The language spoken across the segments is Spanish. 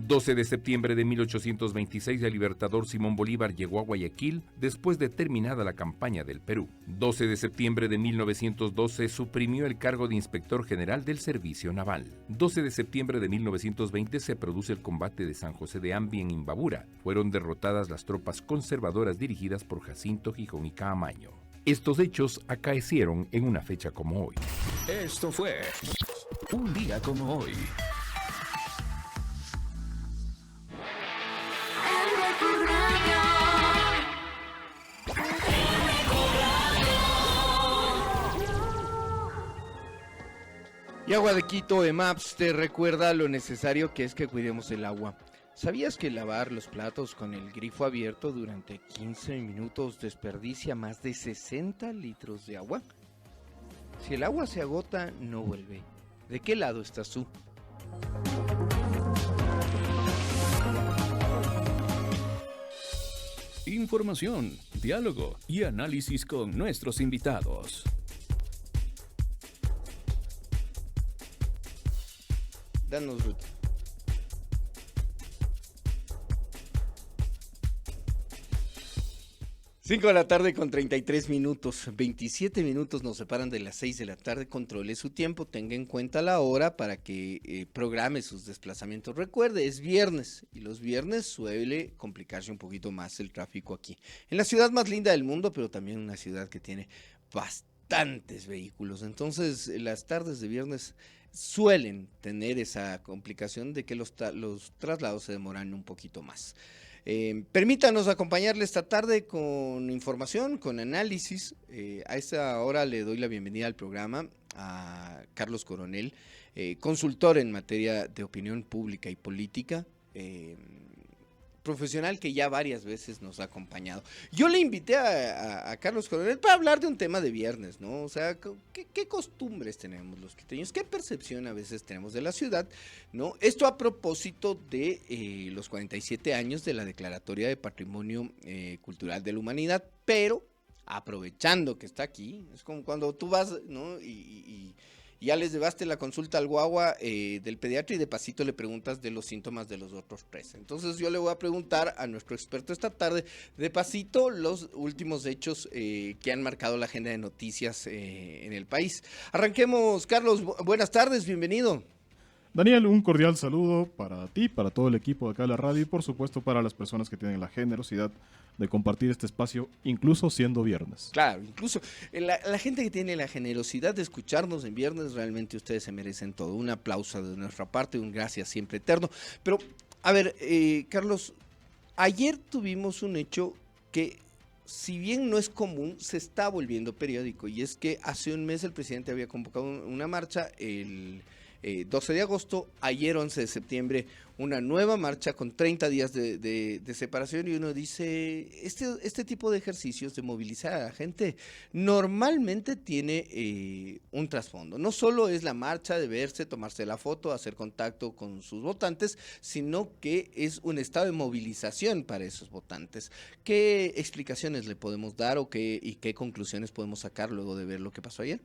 12 de septiembre de 1826, el libertador Simón Bolívar llegó a Guayaquil después de terminada la campaña del Perú. 12 de septiembre de 1912, suprimió el cargo de inspector general del Servicio Naval. 12 de septiembre de 1920, se produce el combate de San José de Ambi en Imbabura. Fueron derrotadas las tropas conservadoras dirigidas por Jacinto Gijón y Caamaño. Estos hechos acaecieron en una fecha como hoy. Esto fue un día como hoy. Y Agua de Quito, EMAPS, te recuerda lo necesario que es que cuidemos el agua. ¿Sabías que lavar los platos con el grifo abierto durante 15 minutos desperdicia más de 60 litros de agua? Si el agua se agota, no vuelve. ¿De qué lado estás tú? Información, diálogo y análisis con nuestros invitados. Danos, Ruth. Cinco de la tarde con 33 minutos, 27 minutos nos separan de las 6 de la tarde. Controle su tiempo, tenga en cuenta la hora para que programe sus desplazamientos. Recuerde, es viernes y los viernes suele complicarse un poquito más el tráfico aquí. En la ciudad más linda del mundo, pero también una ciudad que tiene bastantes vehículos. Entonces, las tardes de viernes suelen tener esa complicación de que los traslados se demoran un poquito más. Permítanos acompañarle esta tarde con información, con análisis. A esta hora le doy la bienvenida al programa a Carlos Coronel, consultor en materia de opinión pública y política, profesional que ya varias veces nos ha acompañado. Yo le invité a Carlos Coronel para hablar de un tema de viernes, ¿no? O sea, ¿qué costumbres tenemos los quiteños? ¿Qué percepción a veces tenemos de la ciudad? ¿No? Esto a propósito de los 47 años de la Declaratoria de Patrimonio Cultural de la Humanidad, pero aprovechando que está aquí, es como cuando tú vas, ¿no? Y ya les llevaste la consulta al guagua del pediatra y de pasito le preguntas de los síntomas de los otros tres. Entonces yo le voy a preguntar a nuestro experto esta tarde, de pasito, los últimos hechos que han marcado la agenda de noticias en el país. Arranquemos, Carlos, buenas tardes, bienvenido. Daniel, un cordial saludo para ti, para todo el equipo de acá de la radio y por supuesto para las personas que tienen la generosidad de compartir este espacio, incluso siendo viernes. Claro, incluso la gente que tiene la generosidad de escucharnos en viernes, realmente ustedes se merecen todo. Un aplauso de nuestra parte, un gracias siempre eterno. Pero, a ver, Carlos, ayer tuvimos un hecho que, si bien no es común, se está volviendo periódico, y es que hace un mes el presidente había convocado una marcha, el 12 de agosto, ayer 11 de septiembre, una nueva marcha con 30 días de separación, y uno dice, este tipo de ejercicios de movilizar a la gente normalmente tiene un trasfondo. No solo es la marcha de verse, tomarse la foto, hacer contacto con sus votantes, sino que es un estado de movilización para esos votantes. ¿Qué explicaciones le podemos dar y qué conclusiones podemos sacar luego de ver lo que pasó ayer?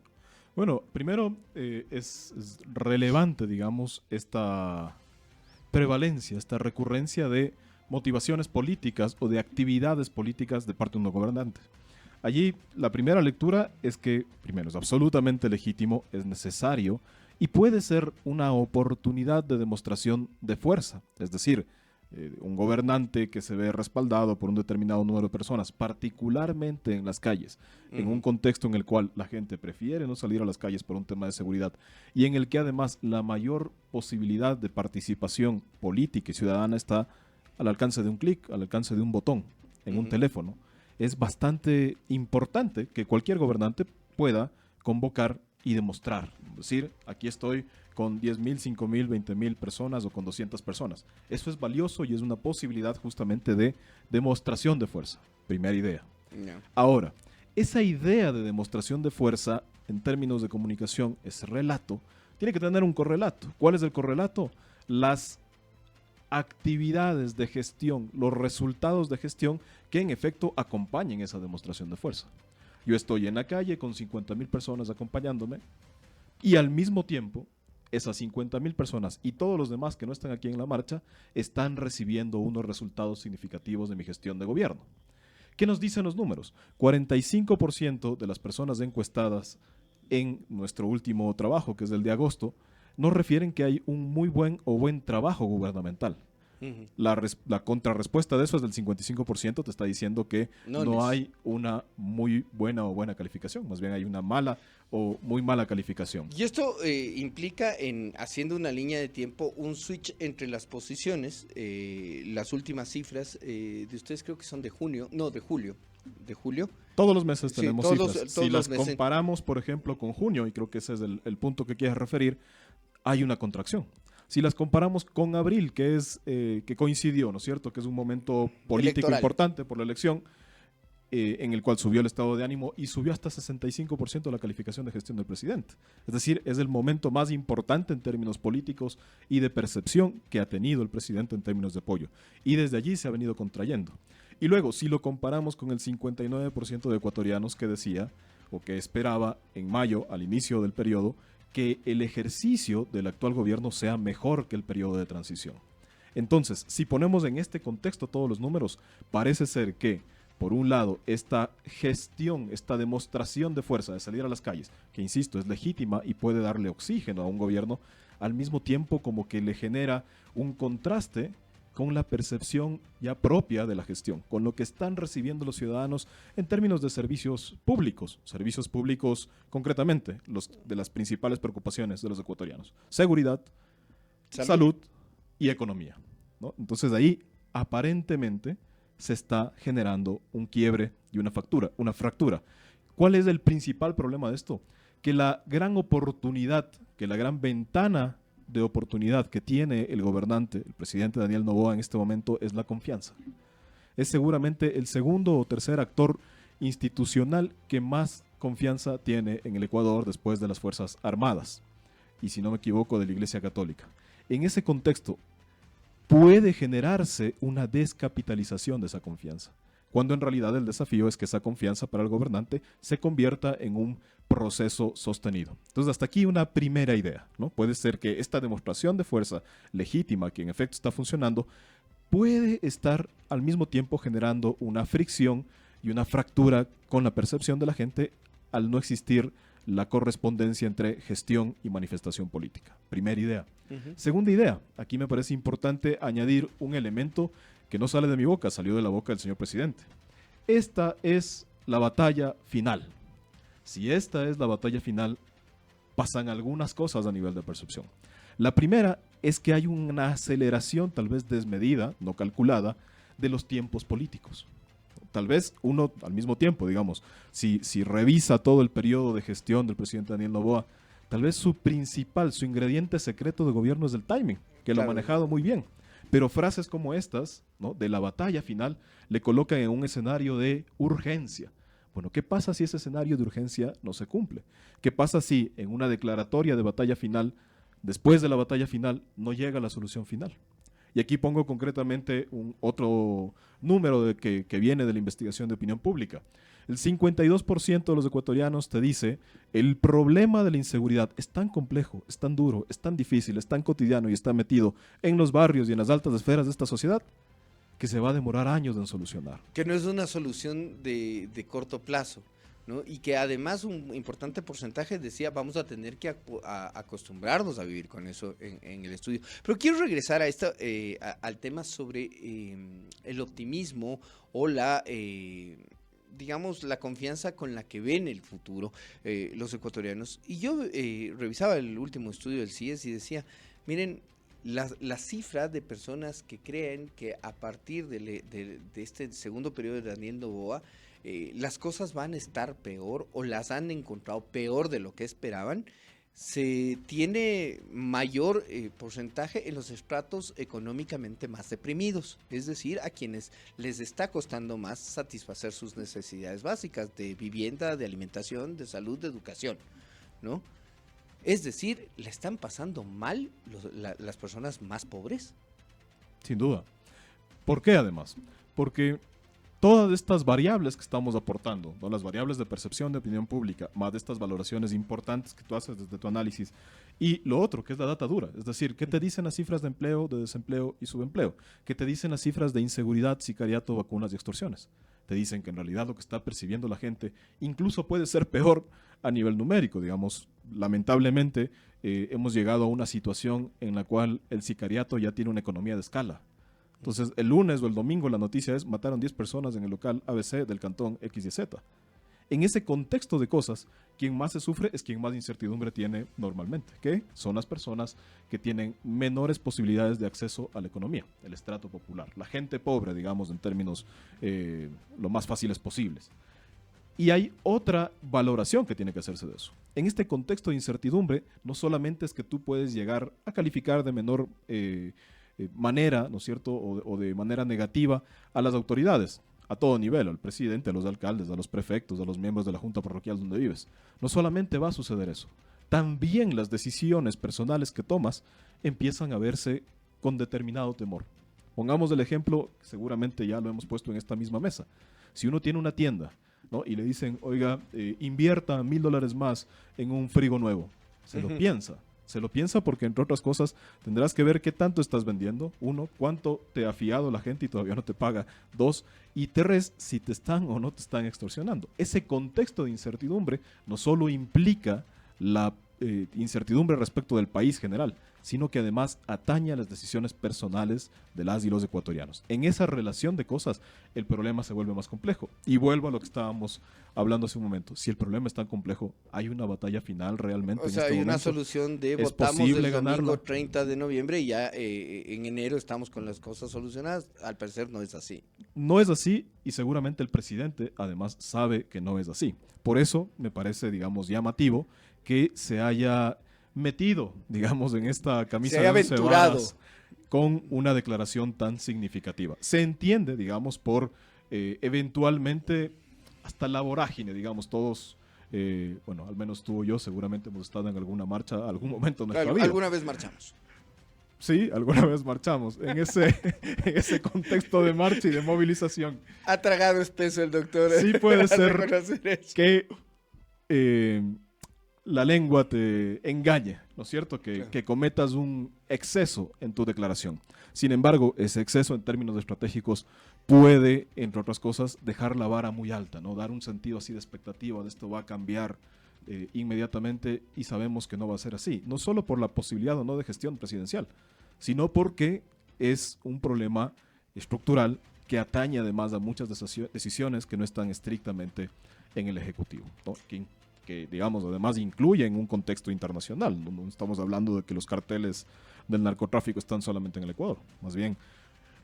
Bueno, primero es relevante, digamos, esta prevalencia, esta recurrencia de motivaciones políticas o de actividades políticas de parte de un gobernante. Allí la primera lectura es que, primero, es absolutamente legítimo, es necesario y puede ser una oportunidad de demostración de fuerza, es decir, un gobernante que se ve respaldado por un determinado número de personas, particularmente en las calles, en un contexto en el cual la gente prefiere no salir a las calles por un tema de seguridad y en el que además la mayor posibilidad de participación política y ciudadana está al alcance de un clic, al alcance de un botón en un teléfono. Es bastante importante que cualquier gobernante pueda convocar y demostrar, es decir, aquí estoy con 10,000, 5,000, 20,000 personas o con 200 personas. Eso es valioso y es una posibilidad justamente de demostración de fuerza. Primera idea. No. Ahora, esa idea de demostración de fuerza en términos de comunicación, ese relato, tiene que tener un correlato. ¿Cuál es el correlato? Las actividades de gestión, los resultados de gestión que en efecto acompañen esa demostración de fuerza. Yo estoy en la calle con 50,000 personas acompañándome y al mismo tiempo esas 50.000 personas y todos los demás que no están aquí en la marcha están recibiendo unos resultados significativos de mi gestión de gobierno. ¿Qué nos dicen los números? 45% de las personas encuestadas en nuestro último trabajo, que es el de agosto, nos refieren que hay un muy buen trabajo gubernamental. La contrarrespuesta de eso es del 55%, te está diciendo que no hay una muy buena o buena calificación, más bien hay una mala o muy mala calificación. Y esto implica, haciendo una línea de tiempo, un switch entre las posiciones. Las últimas cifras de ustedes creo que son de julio. Todos los meses tenemos cifras. Todos si las meses. Comparamos, por ejemplo, con junio, y creo que ese es el punto que quieres referir, hay una contracción. Si las comparamos con abril, que coincidió, ¿no es cierto?, que es un momento político electoral importante por la elección, en el cual subió el estado de ánimo y subió hasta 65% la calificación de gestión del presidente. Es decir, es el momento más importante en términos políticos y de percepción que ha tenido el presidente en términos de apoyo. Y desde allí se ha venido contrayendo. Y luego, si lo comparamos con el 59% de ecuatorianos que decía, o que esperaba en mayo, al inicio del periodo, que el ejercicio del actual gobierno sea mejor que el periodo de transición. Entonces, si ponemos en este contexto todos los números, parece ser que, por un lado, esta gestión, esta demostración de fuerza de salir a las calles, que insisto, es legítima y puede darle oxígeno a un gobierno, al mismo tiempo como que le genera un contraste con la percepción ya propia de la gestión, con lo que están recibiendo los ciudadanos en términos de servicios públicos concretamente, de las principales preocupaciones de los ecuatorianos: seguridad, salud y economía, ¿no? Entonces ahí aparentemente se está generando un quiebre y una fractura. ¿Cuál es el principal problema de esto? Que la gran oportunidad, que la gran ventana de oportunidad que tiene el gobernante, el presidente Daniel Noboa en este momento, es la confianza. Es seguramente el segundo o tercer actor institucional que más confianza tiene en el Ecuador después de las Fuerzas Armadas, y si no me equivoco, de la Iglesia Católica. En ese contexto, puede generarse una descapitalización de esa confianza, cuando en realidad el desafío es que esa confianza para el gobernante se convierta en un proceso sostenido. Entonces, hasta aquí una primera idea, ¿no? Puede ser que esta demostración de fuerza legítima, que en efecto está funcionando, puede estar al mismo tiempo generando una fricción y una fractura con la percepción de la gente al no existir la correspondencia entre gestión y manifestación política. Primera idea. Segunda idea, aquí me parece importante añadir un elemento que no sale de mi boca, salió de la boca del señor presidente. Esta es la batalla final. Si esta es la batalla final, pasan algunas cosas a nivel de percepción. La primera es que hay una aceleración tal vez desmedida, no calculada, de los tiempos políticos. Tal vez uno al mismo tiempo, digamos, si revisa todo el periodo de gestión del presidente Daniel Noboa, tal vez su ingrediente secreto de gobierno es el timing, que lo ha manejado muy bien. Pero frases como estas, ¿no?, de la batalla final, le colocan en un escenario de urgencia. Bueno, ¿qué pasa si ese escenario de urgencia no se cumple? ¿Qué pasa si en una declaratoria de batalla final, después de la batalla final, no llega la solución final? Y aquí pongo concretamente otro número que viene de la investigación de opinión pública. El 52% de los ecuatorianos te dice: el problema de la inseguridad es tan complejo, es tan duro, es tan difícil, es tan cotidiano y está metido en los barrios y en las altas esferas de esta sociedad, que se va a demorar años en solucionar. Que no es una solución de corto plazo, ¿no? Y que además un importante porcentaje decía: vamos a tener que acostumbrarnos a vivir con eso en el estudio. Pero quiero regresar al tema sobre el optimismo o digamos, la confianza con la que ven el futuro los ecuatorianos. Y yo revisaba el último estudio del CIES y decía: miren, la cifra de personas que creen que a partir de este segundo periodo de Daniel Noboa las cosas van a estar peor o las han encontrado peor de lo que esperaban, se tiene mayor porcentaje en los estratos económicamente más deprimidos, es decir, a quienes les está costando más satisfacer sus necesidades básicas de vivienda, de alimentación, de salud, de educación, ¿no? Es decir, le están pasando mal las personas más pobres. Sin duda. ¿Por qué además? Porque todas estas variables que estamos aportando, ¿no? Las variables de percepción de opinión pública, más de estas valoraciones importantes que tú haces desde tu análisis, y lo otro, que es la data dura, es decir, ¿qué te dicen las cifras de empleo, de desempleo y subempleo? ¿Qué te dicen las cifras de inseguridad, sicariato, vacunas y extorsiones? Te dicen que en realidad lo que está percibiendo la gente incluso puede ser peor a nivel numérico, digamos. Lamentablemente hemos llegado a una situación en la cual el sicariato ya tiene una economía de escala. Entonces, el lunes o el domingo la noticia es: mataron 10 personas en el local ABC del cantón X y Z. En ese contexto de cosas, quien más se sufre es quien más incertidumbre tiene normalmente, que son las personas que tienen menores posibilidades de acceso a la economía, el estrato popular, la gente pobre, digamos, en términos lo más fáciles posibles. Y hay otra valoración que tiene que hacerse de eso. En este contexto de incertidumbre, no solamente es que tú puedes llegar a calificar de menor manera, ¿no es cierto?, o de manera negativa a las autoridades, a todo nivel, al presidente, a los alcaldes, a los prefectos, a los miembros de la junta parroquial donde vives. No solamente va a suceder eso, también las decisiones personales que tomas empiezan a verse con determinado temor. Pongamos el ejemplo, seguramente ya lo hemos puesto en esta misma mesa. Si uno tiene una tienda, ¿no?, y le dicen: oiga, invierta $1,000 más en un frigo nuevo, se lo piensa. Se lo piensa porque, entre otras cosas, tendrás que ver qué tanto estás vendiendo. 1, cuánto te ha fiado la gente y todavía no te paga. 2, y 3, si te están o no te están extorsionando. Ese contexto de incertidumbre no solo implica la incertidumbre respecto del país general, sino que además atañe a las decisiones personales de las y los ecuatorianos. En esa relación de cosas, el problema se vuelve más complejo. Y vuelvo a lo que estábamos hablando hace un momento. Si el problema es tan complejo, ¿hay una batalla final realmente? O sea, hay una solución de votamos el domingo 30 de noviembre y ya en enero estamos con las cosas solucionadas. Al parecer no es así. No es así, y seguramente el presidente además sabe que no es así. Por eso me parece, digamos, llamativo que se haya metido, digamos, en esta camisa de once varas con una declaración tan significativa. Se entiende, digamos, por eventualmente hasta la vorágine, digamos, todos, bueno, al menos tú o yo seguramente hemos estado en alguna marcha, algún momento de nuestra vida. Alguna vez marchamos. Sí, alguna vez marchamos en ese contexto de marcha y de movilización. Ha tragado espeso el doctor. Sí puede ser que la lengua te engañe, ¿no es cierto? Que cometas un exceso en tu declaración. Sin embargo, ese exceso en términos estratégicos puede, entre otras cosas, dejar la vara muy alta, ¿no? Dar un sentido así de expectativa de esto va a cambiar inmediatamente, y sabemos que no va a ser así. No solo por la posibilidad o no de gestión presidencial, sino porque es un problema estructural que atañe además a muchas decisiones que no están estrictamente en el Ejecutivo, ¿no? Que digamos, además incluyen un contexto internacional. No estamos hablando de que los carteles del narcotráfico están solamente en el Ecuador. Más bien,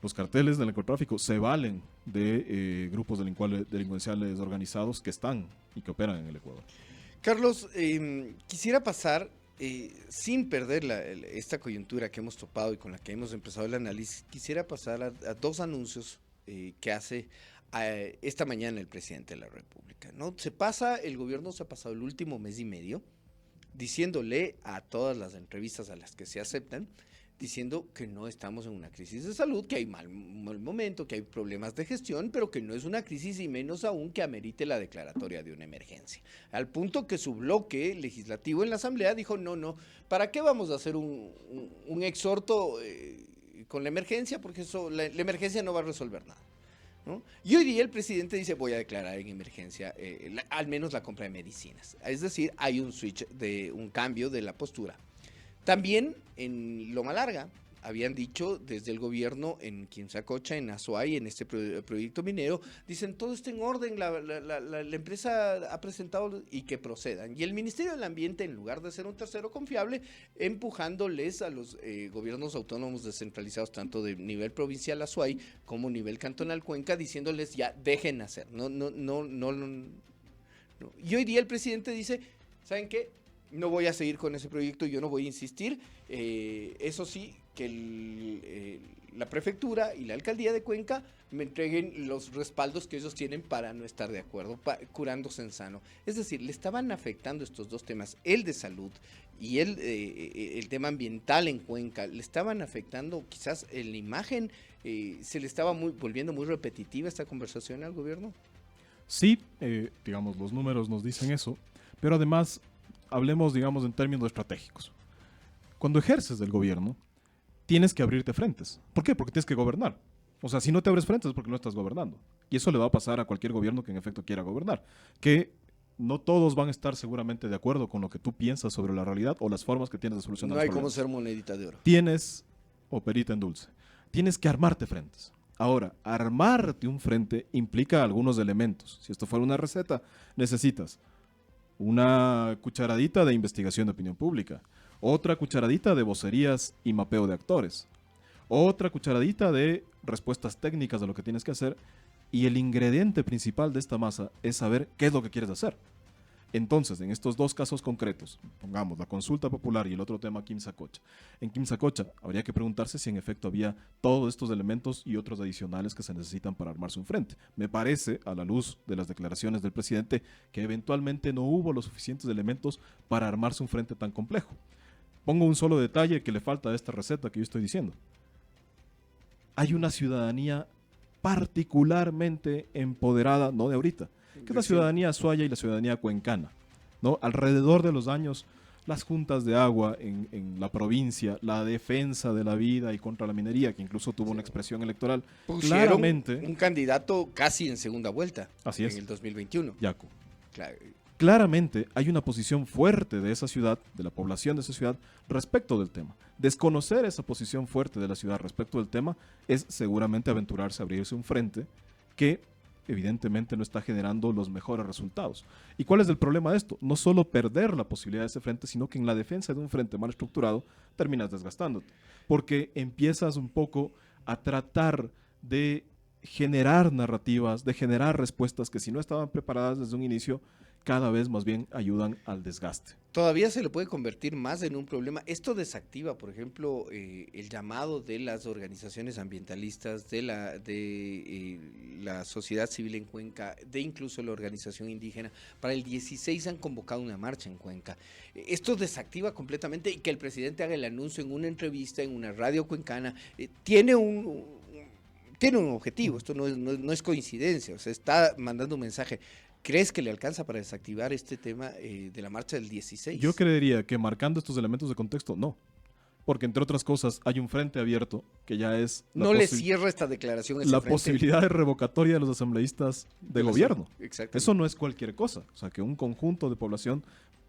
los carteles del narcotráfico se valen de grupos delincuenciales organizados que están y que operan en el Ecuador. Carlos, quisiera pasar, sin perder esta coyuntura que hemos topado y con la que hemos empezado el análisis, quisiera pasar a dos anuncios que hace esta mañana el presidente de la República, ¿no? El gobierno se ha pasado el último mes y medio diciéndole a todas las entrevistas a las que se aceptan, diciendo que no estamos en una crisis de salud, que hay mal momento, que hay problemas de gestión, pero que no es una crisis y menos aún que amerite la declaratoria de una emergencia. Al punto que su bloque legislativo en la Asamblea dijo, no, ¿para qué vamos a hacer un exhorto con la emergencia? Porque la emergencia no va a resolver nada, ¿no? Y hoy día el presidente dice: voy a declarar en emergencia al menos la compra de medicinas. Es decir, hay un switch, un cambio de la postura. También en Loma Larga habían dicho desde el gobierno en Quimsacocha, en Azuay, en este proyecto minero, dicen todo está en orden, la empresa ha presentado y que procedan. Y el Ministerio del Ambiente, en lugar de ser un tercero confiable, empujándoles a los gobiernos autónomos descentralizados, tanto de nivel provincial Azuay como nivel cantonal Cuenca, diciéndoles ya dejen hacer. No. Y hoy día el presidente dice, ¿saben qué? No voy a seguir con ese proyecto, yo no voy a insistir. Eso sí, que la prefectura y la alcaldía de Cuenca me entreguen los respaldos que ellos tienen para no estar de acuerdo, curándose en sano. Es decir, le estaban afectando estos dos temas, el de salud y el tema ambiental en Cuenca, le estaban afectando quizás en la imagen, se le estaba volviendo muy repetitiva esta conversación al gobierno. Sí, digamos, los números nos dicen eso, pero además hablemos, digamos, en términos estratégicos. Cuando ejerces del gobierno, tienes que abrirte frentes. ¿Por qué? Porque tienes que gobernar. O sea, si no te abres frentes es porque no estás gobernando. Y eso le va a pasar a cualquier gobierno que en efecto quiera gobernar. Que no todos van a estar seguramente de acuerdo con lo que tú piensas sobre la realidad o las formas que tienes de solucionar No hay los como problemas. ser monedita de oro. Tienes, o perita en dulce, tienes que armarte frentes. Ahora, armarte un frente implica algunos elementos. Si esto fuera una receta, necesitas una cucharadita de investigación de opinión pública, otra cucharadita de vocerías y mapeo de actores, otra cucharadita de respuestas técnicas de lo que tienes que hacer, y el ingrediente principal de esta masa es saber qué es lo que quieres hacer. Entonces, en estos dos casos concretos, pongamos la consulta popular y el otro tema Quimsacocha. En Quimsacocha habría que preguntarse si en efecto había todos estos elementos y otros adicionales que se necesitan para armarse un frente. Me parece, a la luz de las declaraciones del presidente, que eventualmente no hubo los suficientes elementos para armarse un frente tan complejo. Pongo un solo detalle que le falta a esta receta que yo estoy diciendo. Hay una ciudadanía particularmente empoderada, no de ahorita, que es la ciudadanía azuaya y la ciudadanía cuencana, ¿no? Alrededor de los años, las juntas de agua en la provincia, la defensa de la vida y contra la minería, que incluso tuvo una expresión electoral, Pusieron claramente... un candidato casi en segunda vuelta. Así es. En el 2021. Yaco. Claro. Claramente hay una posición fuerte de esa ciudad, de la población de esa ciudad, respecto del tema. Desconocer esa posición fuerte de la ciudad respecto del tema es seguramente aventurarse a abrirse un frente que evidentemente no está generando los mejores resultados. ¿Y cuál es el problema de esto? No solo perder la posibilidad de ese frente, sino que en la defensa de un frente mal estructurado terminas desgastándote, porque empiezas un poco a tratar de generar narrativas, de generar respuestas que si no estaban preparadas desde un inicio, cada vez más bien ayudan al desgaste. Todavía se le puede convertir más en un problema. Esto desactiva, por ejemplo, el llamado de las organizaciones ambientalistas, de la sociedad civil en Cuenca, de incluso la organización indígena. Para el 16 han convocado una marcha en Cuenca. Esto desactiva completamente, y que el presidente haga el anuncio en una entrevista, en una radio cuencana, tiene un objetivo. Esto no es coincidencia, o sea, está mandando un mensaje. ¿Crees que le alcanza para desactivar este tema de la marcha del 16? Yo creería que marcando estos elementos de contexto, no. Porque entre otras cosas hay un frente abierto que ya es... No le cierra esta declaración ese la frente. posibilidad de revocatoria de los asambleístas de gobierno. Exacto. Eso no es cualquier cosa. O sea, que un conjunto de población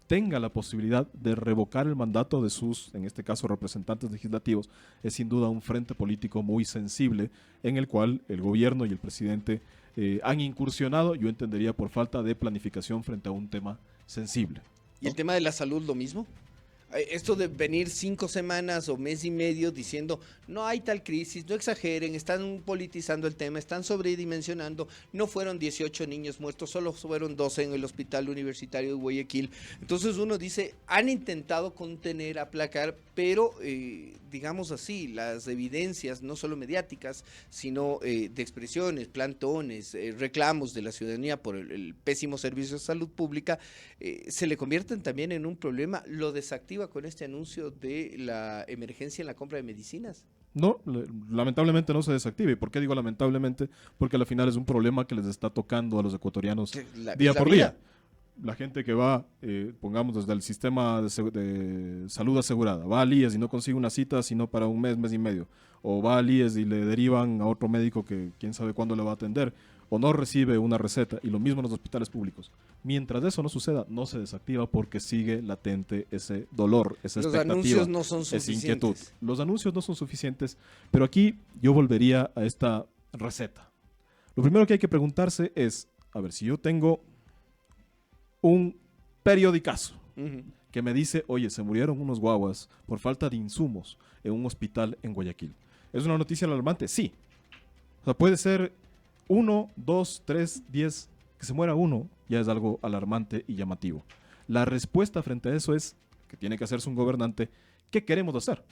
tenga la posibilidad de revocar el mandato de sus, en este caso, representantes legislativos, es sin duda un frente político muy sensible en el cual el gobierno y el presidente han incursionado, yo entendería, por falta de planificación frente a un tema sensible, ¿Y el tema de la salud lo mismo? Esto de venir 5 semanas o mes y medio diciendo no hay tal crisis, no exageren, están politizando el tema, están sobredimensionando, no fueron 18 niños muertos, solo fueron 12 en el hospital universitario de Guayaquil. Entonces uno dice, han intentado contener, aplacar, pero digamos así, las evidencias no solo mediáticas, sino de expresiones, plantones, reclamos de la ciudadanía por el pésimo servicio de salud pública, se le convierten también en un problema, lo desactiva con este anuncio de la emergencia en la compra de medicinas. No, lamentablemente no se desactive. ¿Por qué digo lamentablemente? Porque al final es un problema que les está tocando a los ecuatorianos día por día. La gente que va, pongamos desde el sistema de salud asegurada, va al IES y no consigue una cita sino para un mes, mes y medio, o va al IES y le derivan a otro médico que quién sabe cuándo le va a atender, o no recibe una receta, y lo mismo en los hospitales públicos. Mientras eso no suceda, no se desactiva porque sigue latente ese dolor, esa expectativa, los anuncios no son esa suficientes. inquietud. Los anuncios no son suficientes, pero aquí yo volvería a esta receta. Lo primero que hay que preguntarse es, a ver, si yo tengo un periodicazo que me dice, oye, se murieron unos guaguas por falta de insumos en un hospital en Guayaquil. ¿Es una noticia alarmante? Sí. O sea, puede ser 1, 2, 3, 10, que se muera uno, ya es algo alarmante y llamativo. La respuesta frente a eso es, que tiene que hacerse un gobernante, ¿qué queremos hacer?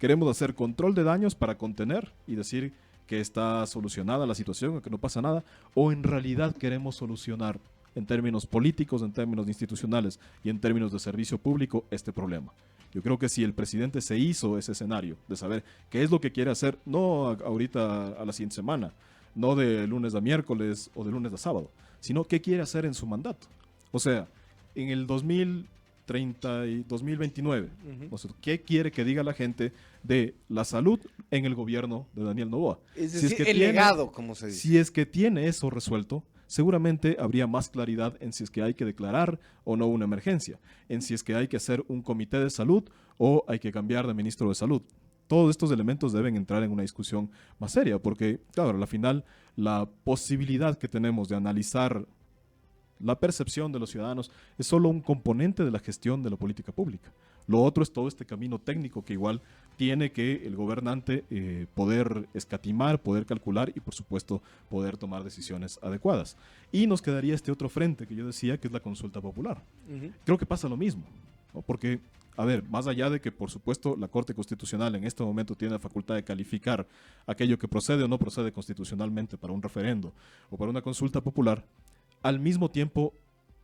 queremos hacer control de daños para contener y decir que está solucionada la situación, que no pasa nada, o en realidad queremos solucionar en términos políticos, en términos institucionales y en términos de servicio público este problema. Yo creo que si el presidente se hizo ese escenario de saber qué es lo que quiere hacer, no ahorita a la siguiente semana, no de lunes a miércoles o de lunes a sábado, sino qué quiere hacer en su mandato. O sea, en el 2030 y 2029, o sea, ¿qué quiere que diga la gente de la salud en el gobierno de Daniel Noboa? Es decir, el legado, como se dice. Si es que tiene eso resuelto, seguramente habría más claridad en si es que hay que declarar o no una emergencia, en si es que hay que hacer un comité de salud o hay que cambiar de ministro de salud. Todos estos elementos deben entrar en una discusión más seria, porque, claro, al final, la posibilidad que tenemos de analizar la percepción de los ciudadanos es solo un componente de la gestión de la política pública. Lo otro es todo este camino técnico que igual tiene que el gobernante poder escatimar, poder calcular y, por supuesto, poder tomar decisiones adecuadas. Y nos quedaría este otro frente que yo decía, que es la consulta popular. Creo que pasa lo mismo, ¿no? Porque, a ver, más allá de que, por supuesto, la Corte Constitucional en este momento tiene la facultad de calificar aquello que procede o no procede constitucionalmente para un referendo o para una consulta popular, al mismo tiempo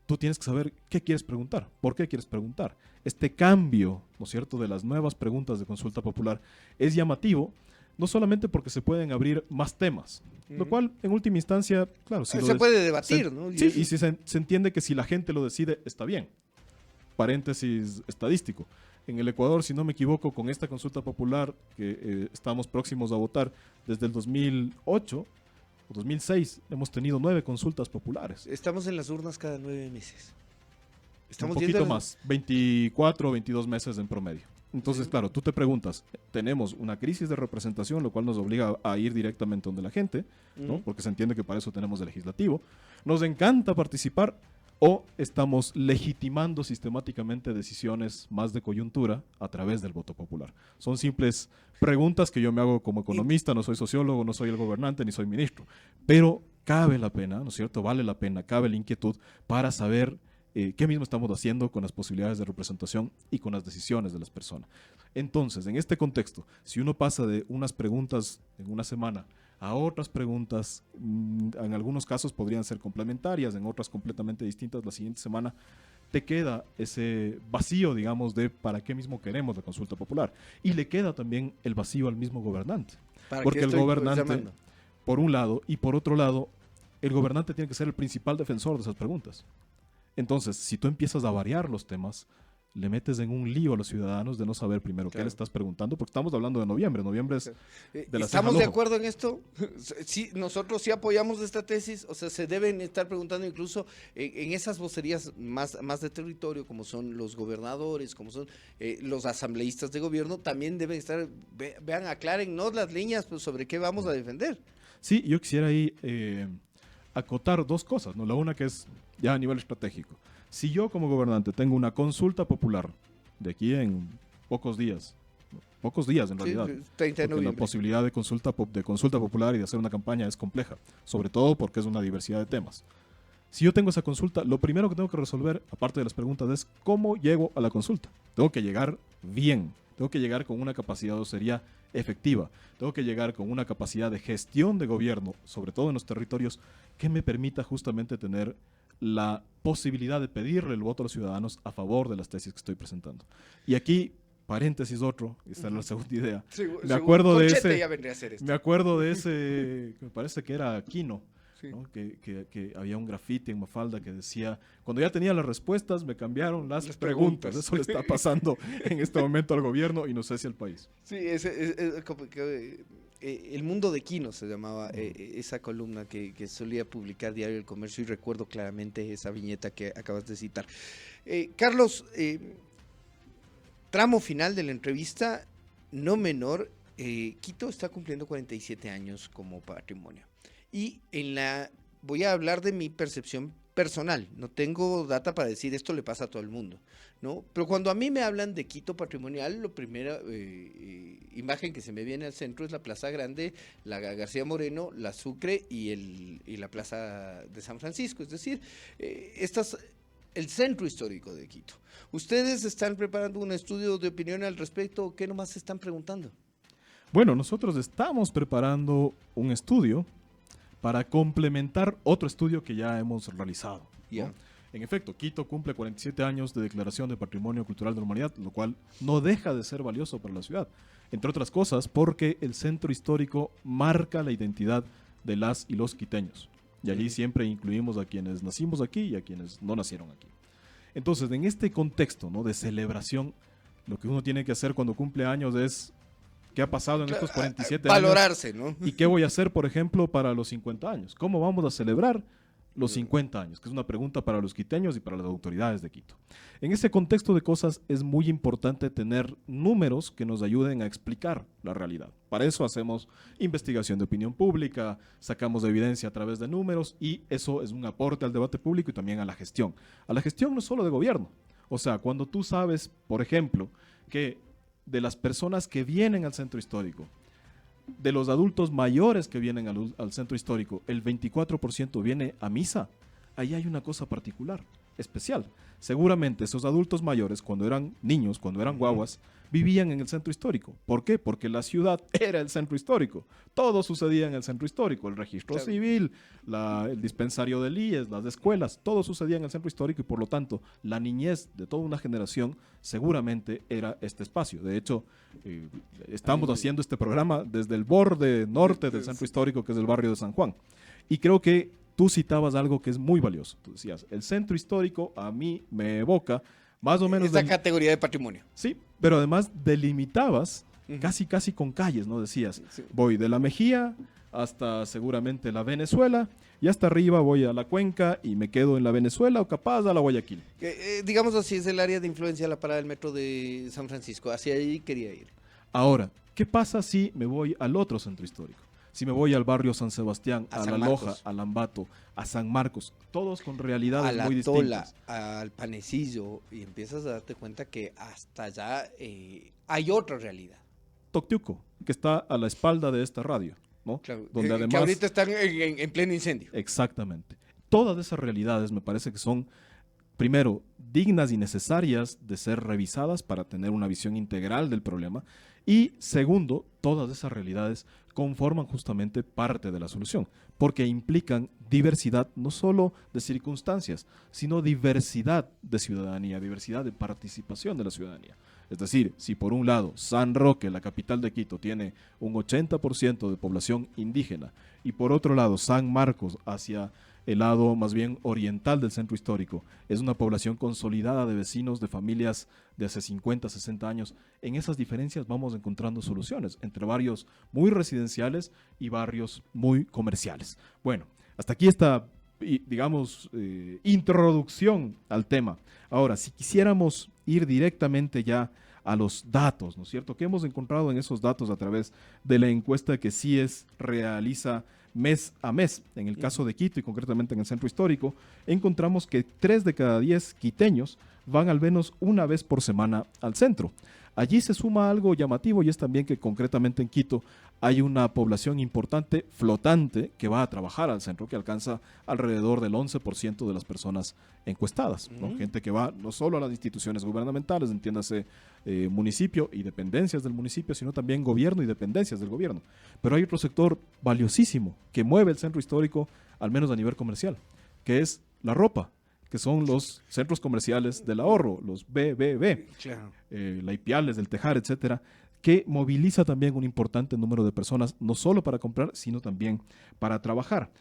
tú tienes que saber qué quieres preguntar, por qué quieres preguntar. Este cambio, ¿no es cierto?, de las nuevas preguntas de consulta popular es llamativo, no solamente porque se pueden abrir más temas, lo cual en última instancia, claro, si se puede debatir, ¿no? Sí, y si se entiende que si la gente lo decide, está bien. Paréntesis estadístico. En el Ecuador, si no me equivoco, con esta consulta popular que estamos próximos a votar desde el 2008 o 2006, hemos tenido 9 consultas populares. Estamos en las urnas cada 9 meses. Un poquito más, 24 o 22 meses en promedio. Entonces, claro, tú te preguntas, tenemos una crisis de representación, lo cual nos obliga a ir directamente donde la gente, ¿no? Porque se entiende que para eso tenemos el legislativo. Nos encanta participar, o estamos legitimando sistemáticamente decisiones más de coyuntura a través del voto popular. Son simples preguntas que yo me hago como economista, no soy sociólogo, no soy el gobernante, ni soy ministro, pero cabe la pena, ¿no es cierto? Vale la pena, cabe la inquietud para saber qué mismo estamos haciendo con las posibilidades de representación y con las decisiones de las personas. Entonces, en este contexto, si uno pasa de unas preguntas en una semana a otras preguntas, en algunos casos podrían ser complementarias, en otras completamente distintas, la siguiente semana te queda ese vacío, digamos, de para qué mismo queremos la consulta popular. Y le queda también el vacío al mismo gobernante. Porque el gobernante, por un lado, y por otro lado, el gobernante tiene que ser el principal defensor de esas preguntas. Entonces, si tú empiezas a variar los temas, le metes en un lío a los ciudadanos de no saber primero qué le estás preguntando, porque estamos hablando de noviembre. Noviembre es de la ¿Estamos de acuerdo en esto? Sí, nosotros sí apoyamos esta tesis, o sea, se deben estar preguntando incluso en esas vocerías más de territorio, como son los gobernadores, como son los asambleístas de gobierno, también deben estar, vean, aclárennos las líneas pues, sobre qué vamos a defender. Sí, yo quisiera ahí acotar dos cosas, ¿no? La una que es ya a nivel estratégico. Si yo como gobernante tengo una consulta popular de aquí en pocos días en realidad, 30 de noviembre. La posibilidad de consulta popular y de hacer una campaña es compleja, sobre todo porque es una diversidad de temas. Si yo tengo esa consulta, lo primero que tengo que resolver, aparte de las preguntas, es cómo llego a la consulta. Tengo que llegar bien, tengo que llegar con una capacidad de docería efectiva, tengo que llegar con una capacidad de gestión de gobierno, sobre todo en los territorios, que me permita justamente tener la posibilidad de pedirle el voto a los ciudadanos a favor de las tesis que estoy presentando. Y aquí, paréntesis otro, esta es la segunda idea. Me acuerdo de ese, me parece que era Aquino, sí. ¿No? Que había un grafiti en Mafalda que decía, cuando ya tenía las respuestas, me cambiaron las preguntas. Eso le está pasando en este momento al gobierno y no sé si al país. Sí, como que El Mundo de Quino se llamaba esa columna que solía publicar Diario del Comercio, y recuerdo claramente esa viñeta que acabas de citar. Carlos, tramo final de la entrevista, no menor, Quito está cumpliendo 47 años como patrimonio. Y voy a hablar de mi percepción personal, no tengo data para decir esto le pasa a todo el mundo, ¿no? Pero cuando a mí me hablan de Quito patrimonial, la primera imagen que se me viene al centro es la Plaza Grande, la García Moreno, la Sucre y la Plaza de San Francisco. Es decir, el centro histórico de Quito. ¿Ustedes están preparando un estudio de opinión al respecto? ¿Qué nomás se están preguntando? Bueno, nosotros estamos preparando un estudio para complementar otro estudio que ya hemos realizado, ¿no? Ya. En efecto, Quito cumple 47 años de declaración de Patrimonio Cultural de la Humanidad, lo cual no deja de ser valioso para la ciudad. Entre otras cosas, porque el centro histórico marca la identidad de las y los quiteños. Y allí siempre incluimos a quienes nacimos aquí y a quienes no nacieron aquí. Entonces, en este contexto, ¿no?, de celebración, lo que uno tiene que hacer cuando cumple años es qué ha pasado en estos 47 años. Valorarse, ¿no? ¿Y qué voy a hacer, por ejemplo, para los 50 años? ¿Cómo vamos a celebrar los 50 años? Que es una pregunta para los quiteños y para las autoridades de Quito. En ese contexto de cosas es muy importante tener números que nos ayuden a explicar la realidad. Para eso hacemos investigación de opinión pública, sacamos evidencia a través de números y eso es un aporte al debate público y también a la gestión. A la gestión no solo de gobierno. O sea, cuando tú sabes, por ejemplo, que de las personas que vienen al centro histórico, de los adultos mayores que vienen al centro histórico, el 24% viene a misa. Ahí hay una cosa particular, especial. Seguramente esos adultos mayores, cuando eran niños, cuando eran guaguas, vivían en el centro histórico. ¿Por qué? Porque la ciudad era el centro histórico. Todo sucedía en el centro histórico. El registro civil, el dispensario del IES, las escuelas, todo sucedía en el centro histórico y por lo tanto la niñez de toda una generación seguramente era este espacio. De hecho, estamos haciendo este programa desde el borde norte del centro histórico, que es el barrio de San Juan. Y creo que tú citabas algo que es muy valioso. Tú decías, el centro histórico a mí me evoca más o menos... Esa categoría de patrimonio. Sí, pero además delimitabas casi con calles, ¿no? Decías, voy de la Mejía hasta seguramente la Venezuela y hasta arriba voy a la Cuenca y me quedo en la Venezuela o capaz a la Guayaquil. Digamos así, es el área de influencia de la parada del metro de San Francisco. Hacia ahí quería ir. Ahora, ¿qué pasa si me voy al otro centro histórico? Si me voy al barrio San Sebastián, a La Loja, a Lambato, a San Marcos, todos con realidades muy distintas. A la Tola, al Panecillo, y empiezas a darte cuenta que hasta allá hay otra realidad. Toctiuco, que está a la espalda de esta radio, ¿no? Claro, donde además, que ahorita están en pleno incendio. Exactamente. Todas esas realidades me parece que son, primero, dignas y necesarias de ser revisadas para tener una visión integral del problema. Y segundo, todas esas realidades conforman justamente parte de la solución, porque implican diversidad no solo de circunstancias, sino diversidad de ciudadanía, diversidad de participación de la ciudadanía. Es decir, si por un lado San Roque, la capital de Quito, tiene un 80% de población indígena y por otro lado San Marcos, hacia el lado más bien oriental del centro histórico, es una población consolidada de vecinos de familias de hace 50, 60 años. En esas diferencias vamos encontrando soluciones entre barrios muy residenciales y barrios muy comerciales. Bueno, hasta aquí esta, digamos, introducción al tema. Ahora, si quisiéramos ir directamente ya a los datos, ¿no es cierto? ¿Qué hemos encontrado en esos datos a través de la encuesta que CIES realiza mes a mes? En el caso de Quito y concretamente en el centro histórico, encontramos que 3 de cada 10 quiteños van al menos una vez por semana al centro. Allí se suma algo llamativo y es también que concretamente en Quito hay una población importante flotante que va a trabajar al centro, que alcanza alrededor del 11% de las personas encuestadas, ¿no? Gente que va no solo a las instituciones gubernamentales, entiéndase municipio y dependencias del municipio, sino también gobierno y dependencias del gobierno. Pero hay otro sector valiosísimo que mueve el centro histórico, al menos a nivel comercial, que es la ropa, que son los centros comerciales del ahorro, los BBB, Claro. la Ipiales, del Tejar, etcétera, que moviliza también un importante número de personas, no solo para comprar, sino también para trabajar.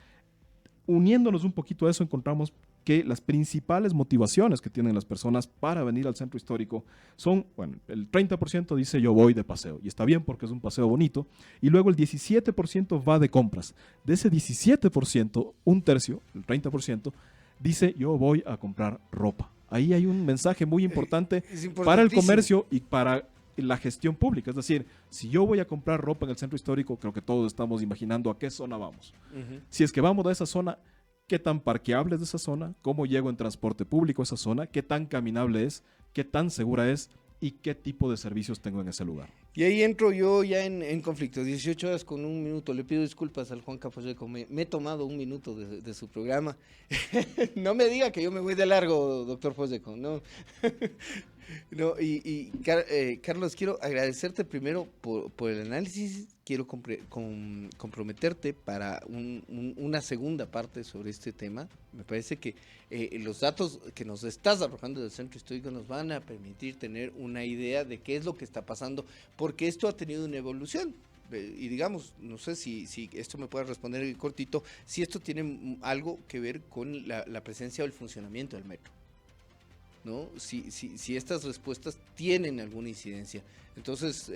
Uniéndonos un poquito a eso, encontramos que las principales motivaciones que tienen las personas para venir al centro histórico son, bueno, el 30% dice yo voy de paseo, y está bien porque es un paseo bonito, y luego el 17% va de compras. De ese 17%, un tercio, el 30%, dice yo voy a comprar ropa. Ahí hay un mensaje muy importante para el comercio y para la gestión pública. Es decir, si yo voy a comprar ropa en el centro histórico, creo que todos estamos imaginando a qué zona vamos. Si es que vamos a esa zona, ¿qué tan parqueable es esa zona? ¿Cómo llego en transporte público a esa zona? ¿Qué tan caminable es? ¿Qué tan segura es? y qué tipo de servicios tengo en ese lugar. Y ahí entro yo ya en conflicto, 18 horas con 1 minuto. Le pido disculpas al Juan Caposeco, me he tomado 1 minuto de su programa. No me diga que yo me voy de largo, doctor Poseco, no. No, Carlos, quiero agradecerte primero por el análisis, quiero comprometerte para una segunda parte sobre este tema. Me parece que los datos que nos estás arrojando del centro histórico nos van a permitir tener una idea de qué es lo que está pasando, porque esto ha tenido una evolución. Y digamos, no sé si esto me puede responder cortito, si esto tiene algo que ver con la presencia o el funcionamiento del metro, ¿no? Si estas respuestas tienen alguna incidencia. Entonces,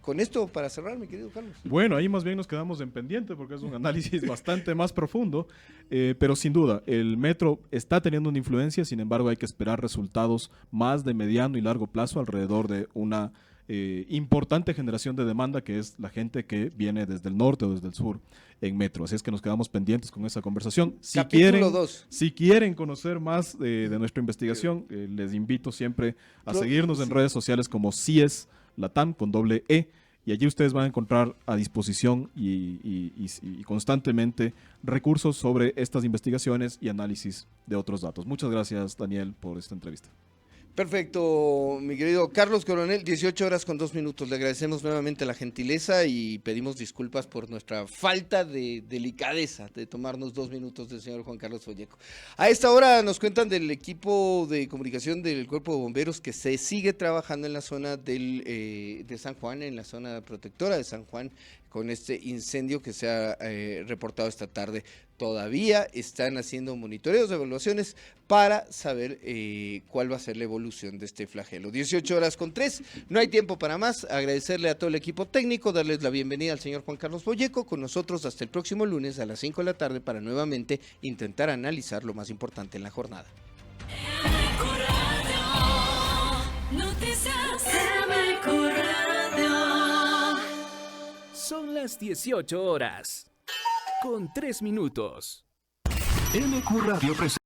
con esto para cerrar, mi querido Carlos. Bueno, ahí más bien nos quedamos en pendiente porque es un análisis bastante más profundo, pero sin duda, el metro está teniendo una influencia, sin embargo hay que esperar resultados más de mediano y largo plazo alrededor de una importante generación de demanda, que es la gente que viene desde el norte o desde el sur en metro. Así es que nos quedamos pendientes con esa conversación. Capítulo 2. Si quieren conocer más de nuestra investigación, les invito siempre a seguirnos en redes sociales como CIES Latam con doble E, y allí ustedes van a encontrar a disposición y constantemente recursos sobre estas investigaciones y análisis de otros datos. Muchas gracias, Daniel, por esta entrevista. Perfecto, mi querido Carlos Coronel, 18 horas con 2 minutos. Le agradecemos nuevamente la gentileza y pedimos disculpas por nuestra falta de delicadeza de tomarnos 2 minutos del señor Juan Carlos Poseco. A esta hora nos cuentan del equipo de comunicación del Cuerpo de Bomberos que se sigue trabajando en la zona de San Juan, en la zona protectora de San Juan, con este incendio que se ha reportado esta tarde. Todavía están haciendo monitoreos, evaluaciones para saber cuál va a ser la evolución de este flagelo. 18 horas con 3, no hay tiempo para más. Agradecerle a todo el equipo técnico, darles la bienvenida al señor Juan Carlos Poseco con nosotros hasta el próximo lunes a las 5 de la tarde para nuevamente intentar analizar lo más importante en la jornada. Son las 18 horas, con 3 minutos. MQ Radio presenta